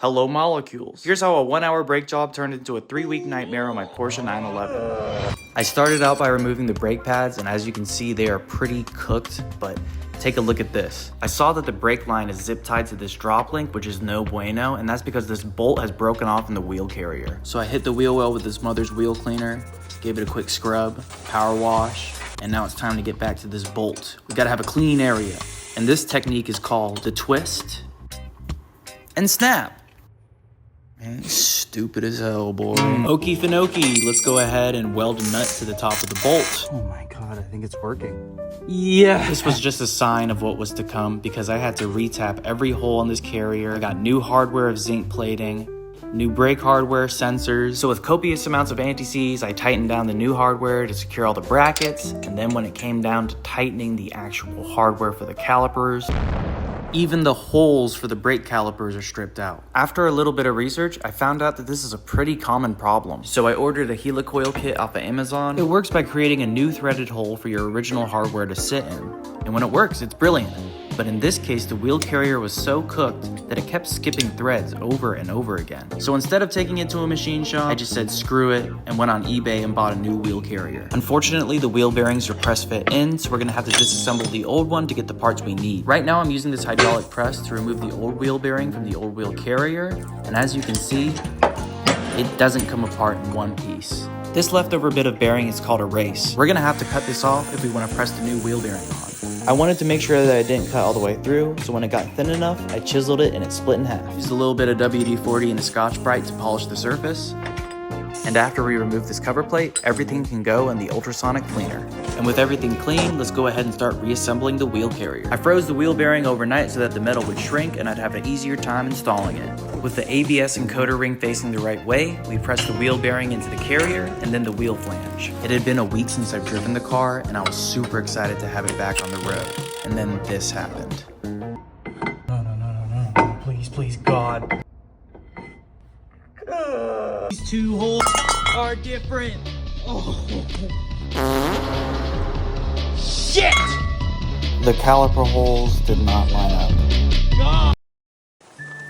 Hello molecules. Here's how a 1-hour brake job turned into a 3-week nightmare on my Porsche 911. I started out by removing the brake pads, and as you can see, they are pretty cooked, but take a look at this. I saw that the brake line is zip tied to this drop link, which is no bueno, and that's because this bolt has broken off in the wheel carrier. So I hit the wheel well with this mother's wheel cleaner, gave it a quick scrub, power wash, and now it's time to get back to this bolt. We gotta have a clean area, and this technique is called the twist and snap. Man, stupid as hell, boy. Okie finokie, let's go ahead and weld a nut to the top of the bolt. Oh my god, I think it's working. Yeah. This was just a sign of what was to come because I had to retap every hole in this carrier. I got new hardware of zinc plating, new brake hardware, sensors. So with copious amounts of anti-seize, I tightened down the new hardware to secure all the brackets. And then when it came down to tightening the actual hardware for the calipers, even the holes for the brake calipers are stripped out. After a little bit of research, I found out that this is a pretty common problem. So I ordered a helicoil kit off of Amazon. It works by creating a new threaded hole for your original hardware to sit in. And when it works, it's brilliant. But in this case, the wheel carrier was so cooked that it kept skipping threads over and over again. So instead of taking it to a machine shop, I just said screw it and went on eBay and bought a new wheel carrier. Unfortunately, the wheel bearings are press fit in, so we're gonna have to disassemble the old one to get the parts we need. Right now, I'm using this hydraulic press to remove the old wheel bearing from the old wheel carrier. And as you can see, it doesn't come apart in one piece. This leftover bit of bearing is called a race. We're gonna have to cut this off if we wanna press the new wheel bearing on. I wanted to make sure that it didn't cut all the way through, so when it got thin enough, I chiseled it and it split in half. Used a little bit of WD-40 and a Scotch-Brite to polish the surface. And after we remove this cover plate, everything can go in the ultrasonic cleaner. And with everything clean, let's go ahead and start reassembling the wheel carrier. I froze the wheel bearing overnight so that the metal would shrink and I'd have an easier time installing it. With the ABS encoder ring facing the right way, we pressed the wheel bearing into the carrier and then the wheel flange. It had been a week since I've driven the car and I was super excited to have it back on the road. And then this happened. No. Please, God. These two holes are different. Oh. Shit! The caliper holes did not line up. God.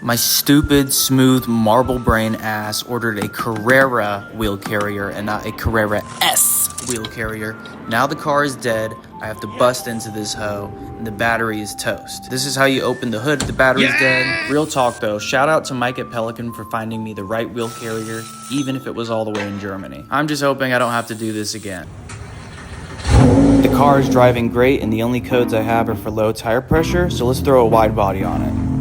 My stupid, smooth, marble brain ass ordered a Carrera wheel carrier and not a Carrera S wheel carrier. Now the car is dead. I have to bust into this hoe and the battery is toast. This is how you open the hood if the battery's dead. Real talk though, shout out to Mike at Pelican for finding me the right wheel carrier, even if it was all the way in Germany. I'm just hoping I don't have to do this again. The car is driving great and the only codes I have are for low tire pressure, so let's throw a wide body on it.